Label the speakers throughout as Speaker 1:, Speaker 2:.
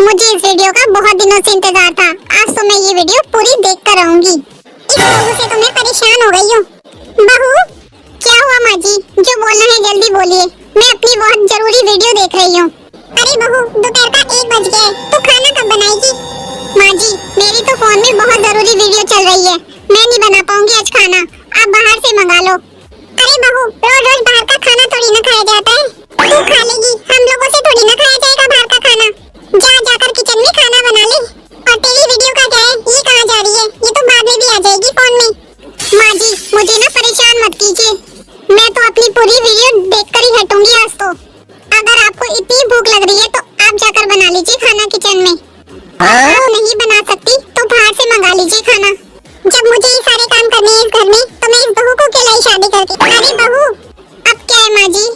Speaker 1: मुझे इस वीडियो का बहुत दिनों से इंतजार था। आज तो मैं ये वीडियो पूरी देख कर रहूंगी। इस बहू से तो मैं परेशान हो गई हूँ। बहू, क्या हुआ माँ जी? जो बोलना है जल्दी बोलिए, मैं अपनी बहुत जरूरी वीडियो देख रही हूँ। अरे बहू, दोपहर का 1 बज गया है, तो खाना कब बनाएगी? माँ जी, मेरी तो फोन में बहुत जरूरी वीडियो चल रही है, मैं नहीं बना पाऊंगी आज खाना, आप बाहर से मंगा लो। अरे बहू, रोज रोज बाहर का खाना थोड़ी ना खाया जाता है, तू खा लेगी, हम लोगों से थोड़ी ना खाया जाएगा बाहर का खाना। जा जाकर किचन में खाना बना ले। और तेरी वीडियो का क्या है, ये कहाँ जा रही है? ये तो बाद में भी आ जाएगी फोन में। माँ जी, मुझे ना परेशान मत कीजिए, मैं तो अपनी पूरी वीडियो देखकर ही हटूंगी आज तो। अगर आपको इतनी भूख लग रही है तो आप जाकर बना लीजिए खाना किचन में। अगर नहीं बना सकती तो बाहर से मंगा लीजिए खाना। जब मुझे ये सारे काम करने हैं इस घर में, तो मैं इस बहू को क्यों लाई शादी करके? अरे बहू, अब क्या है माँ जी?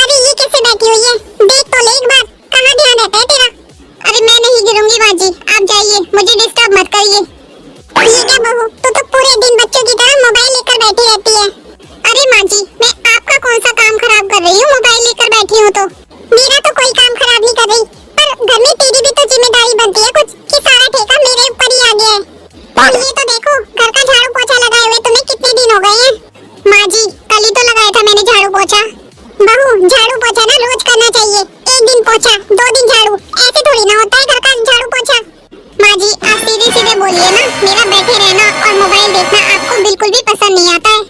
Speaker 1: अरे ये कैसे बैठी हुई है? देख तो ले एक बार, कहाँ ध्यान रहता है तेरा? अरे मैं नहीं गिरूंगी माँ जी, आप जाइए, मुझे डिस्टर्ब मत करिए। ये क्या बहू, तो पूरे दिन बच्चों की तरह मोबाइल लेकर बैठी रहती है। अरे माँ जी, मैं आपका कौन सा काम खराब कर रही हूँ मोबाइल लेकर बैठी हूँ तो? मेरा तो कोई काम खराब नहीं कर रही, पर घर में तेरी भी तो जिम्मेदारी बनती है कुछ, कि सारा ठेका मेरे ऊपर ही आ गया है। ये तो देखो, घर का झाड़ू पोछा लगाए हुए तुम्हें कितने दिन हो गए हैं? माँ जी, कल ही तो लगाया था मैंने झाड़ू पोछा। बहू, झाड़ू पोछा ना रोज करना चाहिए, 1 दिन पोछा 2 दिन झाड़ू, ऐसे थोड़ी ना होता है घर का झाड़ू पोछा। माँ जी, आप सीधे सीधे बोलिए ना, मेरा बैठे रहना और मोबाइल देखना आपको बिल्कुल भी पसंद नहीं आता है।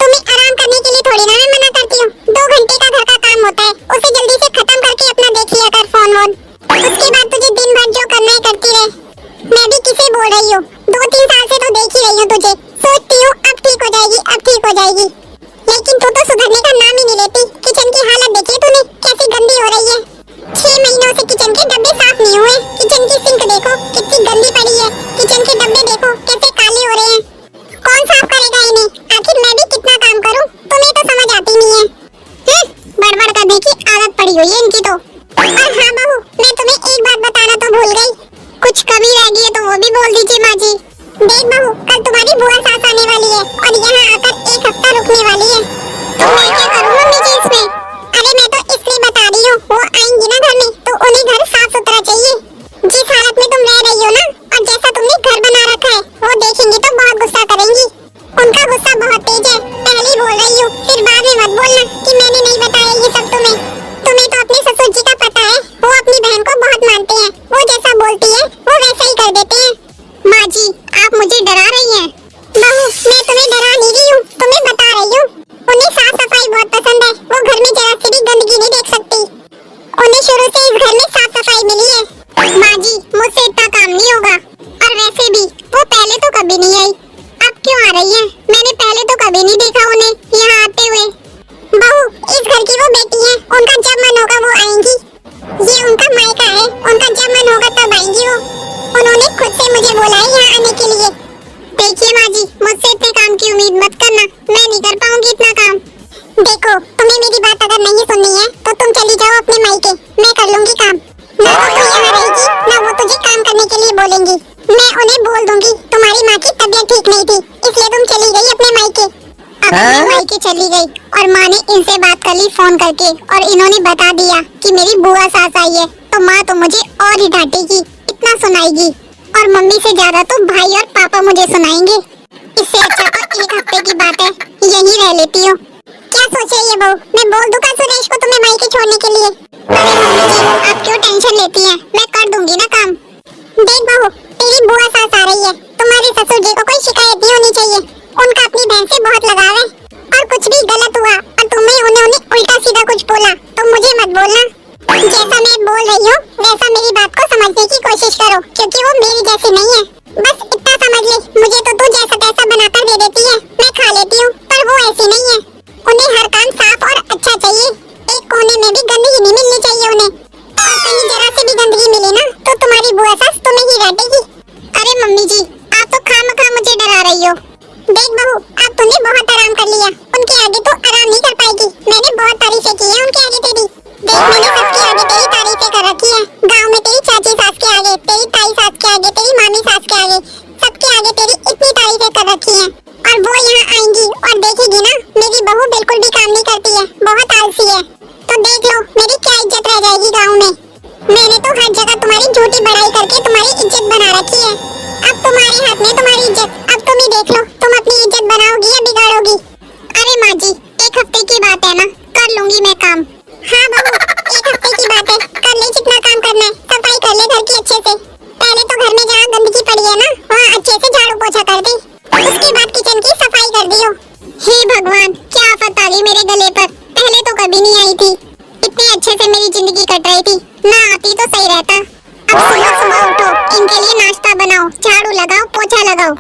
Speaker 1: तुम्हें आराम करने के लिए थोड़ी ना मैं मना करती हूँ, 2 घंटे का घर का काम होता है, उसे जल्दी से खत्म करके अपना देख लिया कर फोन वोन, उसके बाद तुझे दिन भर जो करना है करती रहे। मैं भी किसे बोल रही हूँ, 2-3 साल से तो देख ही रही हूँ तुझे, सोचती हूँ अब ठीक हो जाएगी, अब ठीक हो जाएगी, लेकिन तू तो सुधरने का नाम ही नहीं लेती। किचन की हालत देखी तूने कैसी गंदी हो रही है, 6 महीनों से किचन के डब्बे साफ नहीं हुए। किचन की सिंक देखो कितनी गंदी पड़ी है, किचन के डब्बे देखो कैसे काले हो रहे हैं, कौन साफ करेगा इन्हें? आखिर मैं भी कितना काम करूं, तुम्हें तो समझ आती नहीं है। बड़बड़ करने की आदत पड़ी हुई है इनकी तो। और हाँ बहू, मैं तुम्हें एक बात बताना तो भूल गई, कुछ कमी रह गई है तो वो भी बोल दीजिए माँ जी। देख बहू, कल तुम्हारी बुआ सास आने वाली है और यहाँ आकर 1 हफ्ता रुकने वाली है, तो मैं क्या करूँ मम्मी जी इसमें? अरे मैं तो इसलिए बता रही हूँ, वो आएंगी ना घर में तो उन्हें घर साफ सुथरा चाहिए। जिस हालत में तुम रह रही हो ना, और जैसा तुमने घर बना रखा है, वो देखेंगी तो बहुत गुस्सा करेंगी। उनका गुस्सा बहुत तेज है, पहले ही बोल रही हूँ, फिर बाद में मत बोलना कि मैंने नहीं बताया ये सब तुम्हें। तुम्हें तो अपने ससुर जी का पता है, वो अपनी बहन को बहुत मानते हैं, वो जैसा बोलती है वो वैसा ही कर देते हैं। माँ जी, आप मुझे डरा रही हैं। बहू, मैं तुम्हें डरा नहीं रही हूँ, तुम्हें बता रही हूँ। उन्हें साफ सफाई बहुत पसंद है, वो घर में जरा सी भी गंदगी नहीं देख सकती, उन्हें शुरू से इस घर में साफ सफाई मिली है। माँ जी, मुझसे इतना काम नहीं होगा, और वैसे भी वो पहले तो कभी नहीं आई, अब क्यों आ रही है? मैंने पहले तो कभी नहीं देखा उन्हें यहाँ आते हुए। बहू, इस घर की वो बेटी है, उनका जब मन होगा वो आएंगी, ये उनका मायका है, उनका जब मन होगा तब आएंगी वो। उन्होंने खुद से मुझे बोला है यहाँ आने के लिए। देखिए माँ जी, मुझसे इतने काम की उम्मीद मत करना, मैं नहीं कर पाऊंगी इतना काम। देखो, तुम्हें मेरी बात अगर नहीं सुननी है तो तुम चली जाओ अपने मायके, मैं कर लूंगी काम। ना तो तू यहाँ रहेगी, ना वो तुझे काम करने के लिए बोलेंगी। मैं उन्हें बोल दूंगी तुम्हारी माँ की तबीयत ठीक नहीं थी, इसलिए तुम चली गई अपने मायके। अपने मायके चली गई और माँ ने इनसे बात कर ली फोन करके, और इन्होंने बता दिया कि मेरी बुआ सास आई है, तो माँ तो मुझे और ही डांटेगी, इतना सुनाएगी, और मम्मी से ज्यादा तो भाई और पापा मुझे सुनाएंगे। इससे अच्छा तो 1 हफ्ते की बात है, यहीं रह लेती हूँ। क्या सोचे ये बहू, मैं बोल दूँ क्या सुरेश को तुम्हें मायके छोड़ने के लिए? अरे मम्मी जी, आप क्यों टेंशन लेती हैं, मैं कर दूंगी ना काम। देख बहू, तेरी बुआ सास आ रही है, तुम्हारे ससुर जी को कोई शिकायत नहीं होनी चाहिए, उनका अपनी बहन से बहुत लगाव है, और कुछ भी गलत हुआ और तुम्हें उन्हें उल्टा सीधा कुछ बोला तो मुझे मत बोलना। जैसा मैं बोल रही हूँ वैसा मेरी बात को समझने की कोशिश करो, क्योंकि वो मेरी जैसी नहीं है। बस इतना समझ ले, मुझे तो तू जैसा तैसा बनाकर दे देती है, मैं खा लेती हूँ, पर वो ऐसी नहीं है। उन्हें हर काम साफ और अच्छा चाहिए, एक कोने में भी गंदगी नहीं मिलनी चाहिए उन्हें, और कहीं जरा से भी गंदगी मिले ना तो तुम्हारी बुआ सास तुम्हें ही डांटेगी। अरे मम्मी जी, आप तो खामखा मुझे डरा रही हो। देख बहू, अब तूने बहुत आराम कर लिया, उनके आगे तो आराम नहीं कर पाएगी, मैंने बहुत तारीफें की है उनके आगे तेरी। देख, मैंने सबके आगे तेरी तारीफें कर रखी है, गाँव में तेरी चाची सास के आगे, तेरी ताई सास के आगे, तेरी मामी सास अपनी इज्जत बना रखी है। अब तुम्हारे हाथ में तुम्हारी इज्जत। अब तुम ही देख लो, तुम अपनी इज्जत बनाओगी या बिगाड़ोगी। अरे माँ जी, एक हफ्ते की बात है ना, कर लूंगी मैं काम। हाँ बहू, एक हफ्ते की बात है, कर ले जितना काम करना है। सफाई कर ले घर की अच्छे से। पहले तो घर में जहाँ गंदगी पड़ी है ना, वहाँ अच्छे से झाड़ू पोछा कर दे। उसके बाद किचन की सफाई कर दियो। हे भगवान, क्या आफत आ गई मेरे गले पर। पहले तो कभी नहीं आई थी। इतने अच्छे से मेरी जिंदगी कट रही थी, ना आती तो सही रहता। अब सुबह सुबह उठो, इनके लिए नाश्ता बनाओ, झाड़ू लगाओ, पोछा लगाओ,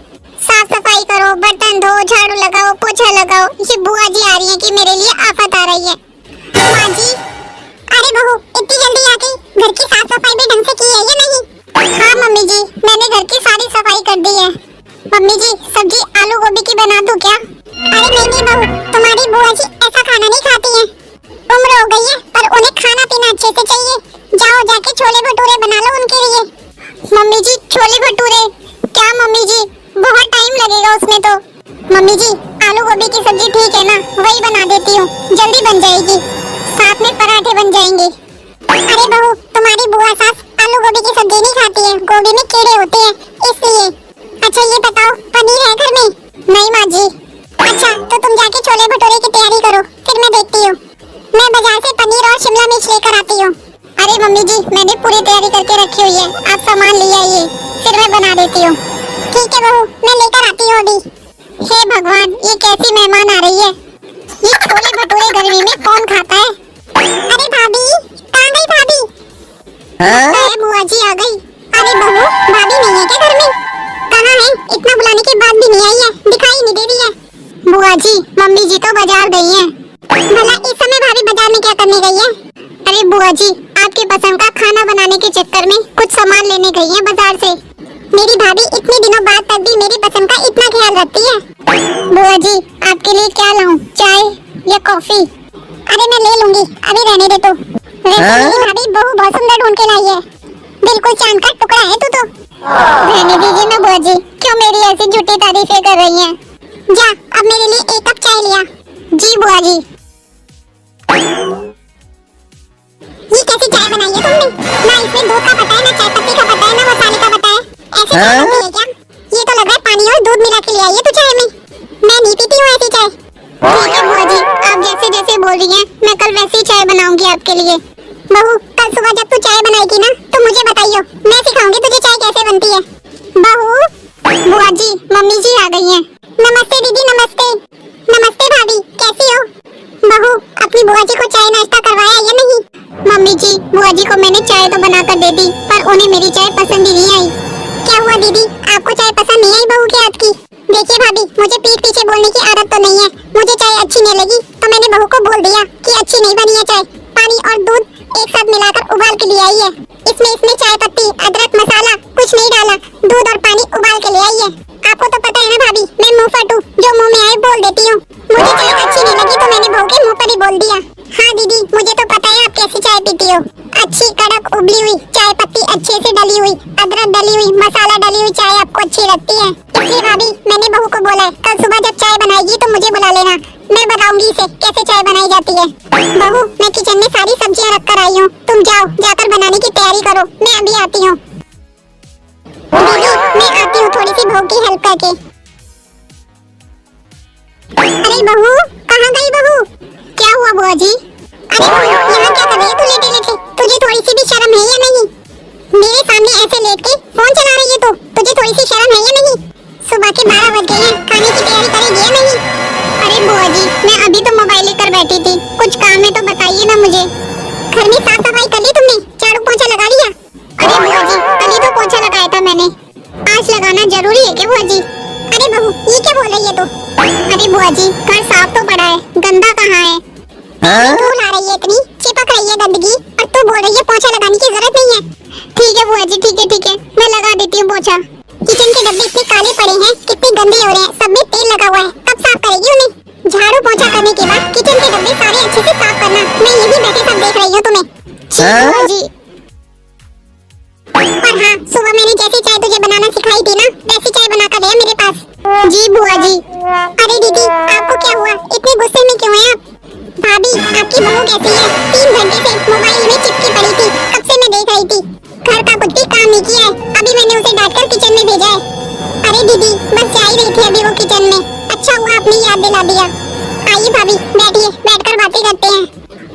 Speaker 1: साफ सफाई करो, बर्तन धो, झाड़ू लगाओ, पोछा लगाओ। ये बुआ जी आ रही है कि मेरे लिए आफत आ रही है। माँ जी, अरे बहू, इतनी जल्दी आ गई। घर की साफ सफाई भी ढंग से की है या नहीं? हाँ मम्मी जी, मैंने घर की सारी सफाई कर दी है। मम्मी जी, सब्जी आलू गोभी की बना दूं क्या? अरे नहीं बहू, तुम्हारी बुआ जी ऐसा खाना नहीं खाती हैं। उम्र हो गई है, पर उन्हें खाना पीना अच्छे से चाहिए। जाओ जाके छोले भटूरे बना लो उनके लिए। मम्मी जी, छोले भटूरे? क्या मम्मी जी, बहुत टाइम लगेगा उसमें तो। मम्मी जी, आलू गोभी की सब्जी ठीक है ना, वही बना देती हूँ, जल्दी बन जाएगी। साथ में पराठे बन जाएंगे। अरे बहू, तुम्हारी बुआ सास आलू गोभी की सब्जी नहीं खाती है, गोभी में कीड़े होते हैं इसलिए। अच्छा ये बताओ, पनीर है घर में? नहीं माँ जी। अच्छा, तो तुम जाके छोले भटूरे की तैयारी करो, फिर मैं देखती हूँ। मैं बाजार से पनीर और शिमला मिर्च लेकर आती हूँ। अरे मम्मी जी, मैंने पूरी तैयारी करके रखी हुई है, आप सामान ले आइए, फिर मैं बना देती हूँ। ठीक है बहू, मैं लेकर आती हूँ अभी। हे भगवान, ये कैसी मेहमान आ रही है। ये छोले भटूरे गर्मी में कौन खाता है? अरे भाभी, कहाँ गई भाभी? अरे बुआ जी आ गई। अरे बहू, भाभी नहीं है क्या घर में? कहाँ है? इतना बुलाने के बाद भी नहीं आई है, दिखाई नहीं दे रही है। बुआ जी, मम्मी जी तो बाजार गई हैं। भला इस समय भाभी बाजार में क्या करने गई है? अरे बुआ जी, आपके पसंद का खाना बनाने के चक्कर में कुछ सामान लेने गई है बाजार से। मेरी भाभी इतने दिनों बाद तक भी मेरी पसंद का इतना ख्याल रखती है। बुआ जी, आपके लिए क्या लाऊं, चाय या कॉफी? अरे मैं ले लूंगी, अभी रहने दे तो। मेरी भाभी बहू बहुत सुंदर ढूंढ के लाई है, बिल्कुल चांद का टुकड़ा है तू तो। रहने दीजिए ना बुआ जी, क्यों मेरी ऐसी झूठी तारीफें कर रही हैं? जा, अब मेरे लिए एक कप चाय लिया। जी बुआ जी। ये कैसी चाय बनाई है तुमने? ना इसमें दूध का पता है, ना चाय पत्ती का पता है, ना मसाले का पता है। ऐसे चाय बनती है क्या? ये तो लग रहा है पानी और दूध मिला के ले आई है तू चाय में। मैं नहीं पीती हूँ ऐसी चाय। ठीक है बुआ जी, आप जैसे जैसे बोल रही हैं, मैं कल वैसी चाय बनाऊंगी आपके लिए। बहू, कल सुबह जब तू चाय बनाएगी ना, तो मुझे बताइयो, मैं सिखाऊंगी तुझे चाय कैसे बनती है। बहू। बुआ जी, मम्मी जी आ गई हैं। नमस्ते दीदी, नमस्ते। नमस्ते भाभी, कैसी हो? बहू, अपनी बुआ जी को चाय नाश्ता करवाया या नहीं? मम्मी जी, बुआ जी को मैंने चाय तो बनाकर दे दी, पर उन्हें मेरी चाय पसंद ही नहीं आई। क्या हुआ दीदी, आपको चाय पसंद नहीं आई बहू के हाथ की? देखिए भाभी, मुझे पीठ पीछे बोलने की आदत तो नहीं है। मुझे चाय अच्छी नहीं लगी तो मैंने बहू को बोल दिया कि अच्छी नहीं बनी है चाय। पानी और दूध एक साथ मिलाकर उबाल के ले आई है। इसमें चाय पत्ती, अदरक, मसाला कुछ नहीं डाला, दूध और पानी उबाल के ले आई है। आपको तो पता है ना भाभी, मैं मुंह फटू, जो मुंह में आए बोल देती हूँ। मुझे चाय अच्छी नहीं लगी तो मैंने बहू के मुंह पर ही बोल दिया। हाँ दीदी, मुझे तो पता है आप कैसी चाय पीती हो। अच्छी कड़क उबली हुई, चाय पत्ती अच्छे से डली हुई, अदरक डली हुई, मसाला डली हुई चाय आपको अच्छी लगती है। इसलिए भाभी, मैंने बहू को बोला है, कल सुबह जब चाय बनाएगी तो मुझे बुला लेना, मैं बताऊंगी इसे कैसे चाय बनाई जाती है। बहू, मैं किचन में सारी सब्जियां रख कर आई हूँ, तुम जाओ, जाकर बनाने की तैयारी करो, मैं अभी आती हूँ। दीदी, मैं आती हूँ थोड़ी सी बहू की हेल्प करके। अरे बहू, कहाँ गई बहू? क्या हुआ बुआ जी? अरे बहू, यहाँ क्या कर रही है तू लेटे लेटे? तुझे थोड़ी सी भी शर्म है या नहीं? मेरे सामने ऐसे लेट के फोन चला रही है तू, तुझे थोड़ी सी शर्म है या नहीं? सुबह के 12 बज गए हैं, खाने की तैयारी करेगी या नहीं? अरे बुआ जी, मैं अभी तो मोबाइल लेकर बैठी थी, कुछ काम है तो बताइए ना मुझे। घर में साफ सफाई कर ली तुमने? झाड़ू पोछा लगा लिया? अरे बुआ जी, कल ही तो पोछा लगाया था मैंने, आज लगाना जरूरी है क्या बुआ जी? अरे बहू, ये क्या बोल रही है तू? अरे बुआ जी, घर साफ तो पड़ा है, गंदा कहाँ है? धूल आ रही है इतनी, चिपक रही है गंदगी, और तू बोल रही है पोछा लगाने की जरूरत नहीं है। ठीक है बुआ जी, ठीक है, मैं लगा देती हूँ पोछा। किचन के डब्बे इतने काले पड़े हैं, कितने गंदे हो रहे हैं, सब में तेल लगा हुआ है, कब साफ करेगी उन्हें? झाड़ू पोछा करने के बाद किचन के डब्बे सारे अच्छे से साफ करना, मैं यही बैठे सब देख रही हूँ तुम्हें। बुआ जी। और हाँ, सुबह मैंने जैसी चाय तुझे बनाना सिखाई थी ना, वैसी चाय बनाकर दे मेरे पास। जी बुआ जी। अरे दीदी, आपको क्या हुआ, इतने गुस्से में क्यों हैं आप? भाभी, आपकी बहू कैसी है? 3 घंटे से मोबाइल में चिपकी पड़ी थी, कब से मैं देख रही थी। घर का कुछ भी काम नहीं किया है। अभी मैंने उसे डांटकर किचन में भेजा है। अरे दीदी, बस जा ही रही थी अभी वो किचन में। अच्छा हुआ आपने याद दिला दिया। आइए भाभी, बैठिए, बैठकर बातें करते हैं।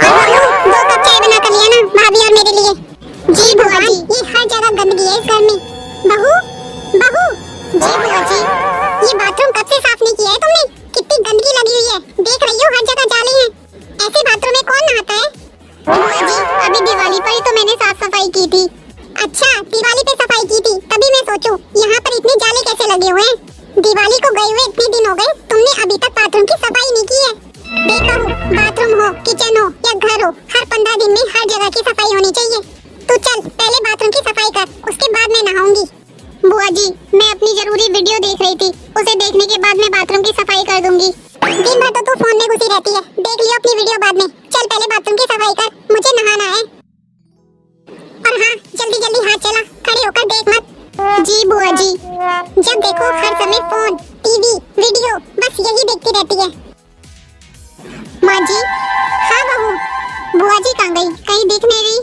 Speaker 1: और बहू, 2 कप चाय बना कर लिया ना भाभी और मेरे लिए? जी बुआ जी, ये हर जगह गंदगी है इस घर में। बहू, बहू। जी बुआ जी, ये बाथरूम कब से साफ नहीं किया है तुमने? कितनी गंदगी लगी हुई है, देख रही हो हर जगह जाले हैं। ऐसे बाथरूम में कौन नहाता है? बुआ जी, अभी दिवाली पर ही तो मैंने साफ सफाई की थी। अच्छा, दिवाली पे सफाई की थी, तभी मैं सोचूं यहाँ पर इतने जाले कैसे लगे हुए हैं। दिवाली को गए हुए इतने दिन हो गए, तुमने अभी तक बाथरूम की सफाई नहीं की है। देखा हो, बाथरूम हो, किचन हो या घर हो, हर 15 दिन में हर जगह की सफाई होनी चाहिए। तू चल, पहले बाथरूम की सफाई कर, उसके बाद मैं नहाऊंगी। बुआ जी, मैं अपनी जरूरी वीडियो देख रही थी, उसे देखने के बाद मैं बाथरूम की सफाई कर दूंगी। दिन भर तो तू फोन में घुसी रहती है, देख लियो अपनी वीडियो बाद में। चल पहले बाथरूम की सफाई कर, मुझे नहाना है। और हाँ, जल्दी जल्दी हाथ चला, खड़े होकर देख मत। जी बुआ जी, जब देखो हर समय फोन, टीवी, वीडियो, बस यही देखती रहती है। माँ जी। हाँ बहू। बुआ जी कहाँ गई, कहीं दिख नहीं रही?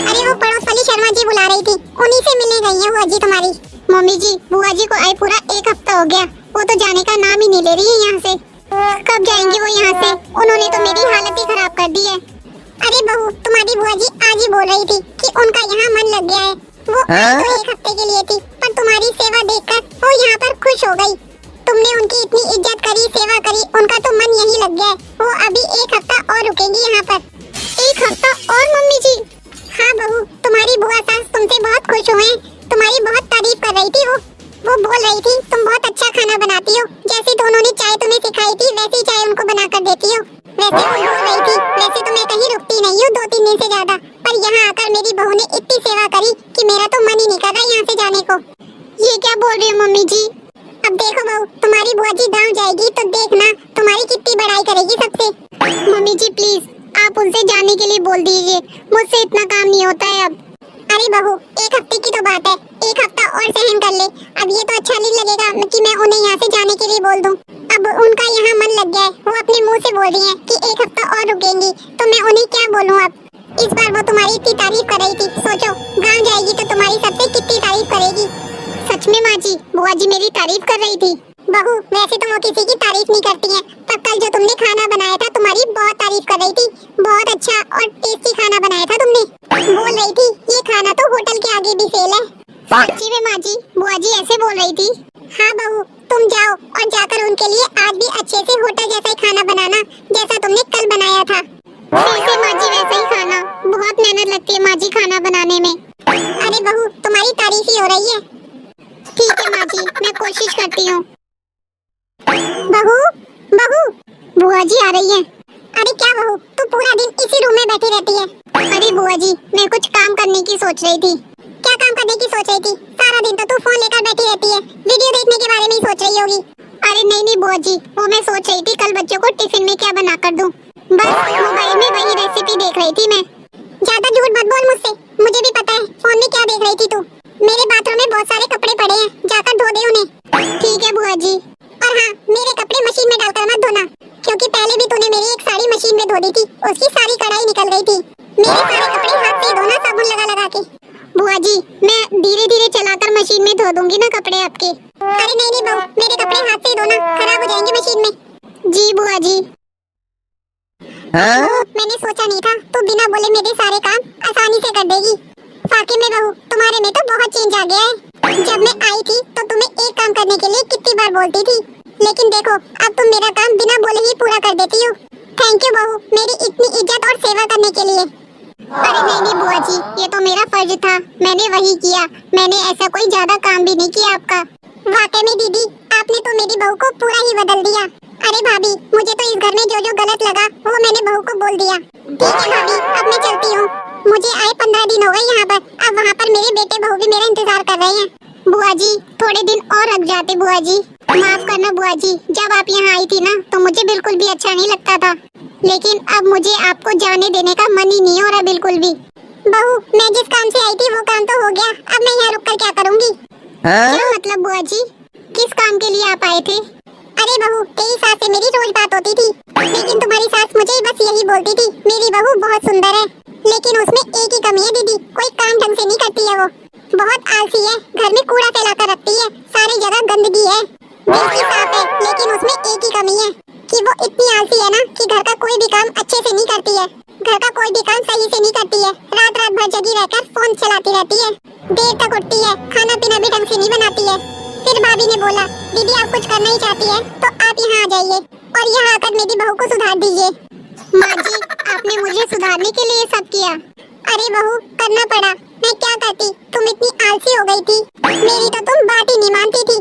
Speaker 1: अरे वो पड़ोस वाली शर्मा जी बुला रही थी, उन्हीं से मिलने गई है बुआ जी तुम्हारी। मम्मी जी, बुआ जी को आए पूरा 1 हफ्ता हो गया, वो तो जाने का नाम ही नहीं ले रही है यहाँ से। कब जाएंगी वो यहाँ से? उन्होंने तो मेरी हालत ही खराब कर दी है। अरे बहू, तुम्हारी बुआ जी आज ही बोल रही थी कि उनका यहाँ मन लग गया है। वो तो 1 हफ्ते के लिए थी, पर तुम्हारी सेवा देखकर वो यहाँ पर खुश हो गई। तुमने उनकी इतनी इज्जत करी, सेवा करी, उनका तो मन यही लग गया है। वो अभी 1 हफ्ता और रुकेंगी यहाँ पर। 1 हफ्ता और मम्मी जी? हाँ बहू, तुम्हारी बुआ सास तुमसे बहुत खुश हुए हैं, तुम्हारी बहुत तारीफ कर रही थी। वो बोल रही थी तुम बहुत अच्छा खाना बनाती हो, जैसे तो उन्होंने चाय तुम्हें सिखाई थी वैसी चाय उनको बनाकर देती हो। वैसे वो बोल रही थी, वैसे तो मैं कहीं रुकती नहीं हूँ 2-3 दिन से ज्यादा, पर यहाँ आकर मेरी बहू ने इतनी सेवा करी कि मेरा तो मन ही नहीं कर रहा यहाँ से जाने को। ये क्या बोल रही हो मम्मी जी? अब देखो बहू, तुम्हारी बुआ जी गाँव जाएगी तो देखना तुम्हारी कितनी बड़ाई करेगी सबसे। मम्मी जी प्लीज, आप उनसे जाने के लिए बोल दीजिए, मुझसे इतना काम नहीं होता है अब। अरे बहू, 1 हफ्ते की तो बात है, 1 हफ्ता और सहन कर ले। अब ये तो अच्छा नहीं लगेगा कि मैं उन्हें यहाँ से जाने के लिए बोल दूँ। अब उनका यहाँ मन लग गया है, वो अपने मुंह से बोल रही है कि 1 हफ्ता और रुकेंगी, तो मैं उन्हें क्या बोलूँ अब? इस बार वो तुम्हारी इतनी तारीफ कर रही थी, सोचो गाँव जाएगी तो तुम्हारी सबसे कितनी तारीफ करेगी। सच में माँ जी, बुआ जी मेरी तारीफ कर रही थी। बहू, वैसे तो वो किसी की तारीफ नहीं करती है, पर कल जो तुमने खाना बनाया था तुम्हारी बहुत तारीफ कर रही थी। बहुत अच्छा और टेस्टी खाना बनाया था तुमने। बोल रही थी ये खाना तो होटल के आगे भी फेल है। सच्ची में माँ जी, बुआ जी ऐसे बोल रही थी। हाँ बहू, तुम जाओ और जाकर उनके लिए आज भी अच्छे से होटल जैसा ही खाना बनाना, जैसा तुमने कल बनाया था। वैसे माँ जी वैसे ही खाना, बहुत मेहनत लगती है माँ जी खाना बनाने में। अरे बहू, तुम्हारी तारीफ ही हो रही है। ठीक है माँ जी, मैं कोशिश करती हूँ। बहू, बहू, बुआ जी आ रही है। अरे क्या बहू, तू पूरा दिन इसी रूम में बैठी रहती है? अरे बुआ जी, मैं कुछ काम करने की सोच रही थी। क्या काम करने की सोच रही थी? सारा दिन तो तू फोन लेकर बैठी रहती है, वीडियो देखने के बारे में ही सोच रही होगी। अरे नहीं नहीं बुआ जी, वो मैं सोच रही थी कल बच्चों को टिफिन में क्या बना कर दूं। बस मोबाइल में वही रेसिपी देख रही थी मैं। ज्यादा झूठ मत बोल मुझसे, मुझे भी पता है फोन में क्या देख रही थी तू। मेरे बाथरूम में बहुत सारे कपड़े पड़े हैं, जाकर धो दे उन्हें। ठीक है बुआ जी। और हाँ, मेरे कपड़े मशीन में डालकर मत धोना, क्योंकि पहले भी तूने मेरी एक साड़ी मशीन में धो दी थी, उसकी सारी कढ़ाई निकल गई थी। मेरे सारे कपड़े हाथ से धोना साबुन लगा के। बुआ जी, मैं धीरे धीरे चलाकर मशीन में धो दूंगी ना कपड़े आपके। अरे नहीं नहीं बहू, मेरे कपड़े हाथ से धोना, खराब हो जाएंगे मशीन में। जी बुआ जी। मैंने सोचा नहीं था तू बिना बोले मेरे सारे काम आसानी से कर देगी। वाकई में बहू, तुम्हारे में तो बहुत चेंज आ गया है। जब मैं आई थी तो तुम्हें एक काम करने के लिए कितनी बार बोलती थी, लेकिन देखो अब तुम मेरा काम बिना बोले ही पूरा कर देती हो। थैंक यू बहू, मेरी इतनी इज्जत और सेवा करने के लिए। अरे नहीं नहीं बुआ जी, ये तो मेरा फर्ज था, मैंने वही किया, मैंने ऐसा कोई ज्यादा काम भी नहीं किया आपका। वाकई में दीदी, आपने तो मेरी बहू को पूरा ही बदल दिया। अरे भाभी, मुझे तो इस घर में जो जो गलत लगा वो मैंने बहू को बोल दिया। ठीक है भाभी, अब मैं चलती हूँ। मुझे आए 15 दिन हो गए यहाँ पर, अब वहाँ पर मेरे बेटे बहू भी मेरा इंतजार कर रहे हैं। बुआ जी, थोड़े दिन और रख जाते बुआ जी। माफ करना बुआ जी, जब आप यहाँ आई थी ना तो मुझे बिल्कुल भी अच्छा नहीं लगता था, लेकिन अब मुझे आपको जाने देने का मन ही नहीं हो रहा बिल्कुल भी। बहू, मैं जिस काम से आई थी वो काम तो हो गया, अब मैं यहाँ रुक कर क्या करूँगी? क्या मतलब बुआ जी, किस काम के लिए आप आए थे? अरे बहू, तेरी सास से मेरी रोज बात होती थी, लेकिन तुम्हारी सास मुझे बस यही बोलती थी मेरी बहू बहुत सुंदर है। लेकिन उसमें एक ही कमी है दीदी, कोई काम ढंग से नहीं करती है वो। बहुत आलसी है, घर में कूड़ा फैला कर रखती है, सारी जगह गंदगी है। बिल्कुल साफ है, लेकिन उसमें एक ही कमी है कि वो इतनी आलसी है ना कि घर का कोई भी काम अच्छे से नहीं करती है। घर का कोई भी काम सही से नहीं करती है, रात रात भर जगी रहकर फोन चलाती रहती है, देर तक उठती है, खाना पीना भी ढंग से नहीं बनाती है। फिर भाभी ने बोला, दीदी आप कुछ करना ही चाहती है तो आप यहाँ आ जाइए और यहाँ आकर मेरी बहू को सुधार दीजिए। माँ जी, आपने मुझे सुधारने के लिए सब किया। अरे बहू, करना पड़ा, मैं क्या करती, तुम इतनी आलसी हो गई थी, मेरी तो तुम बात ही नहीं मानती थी।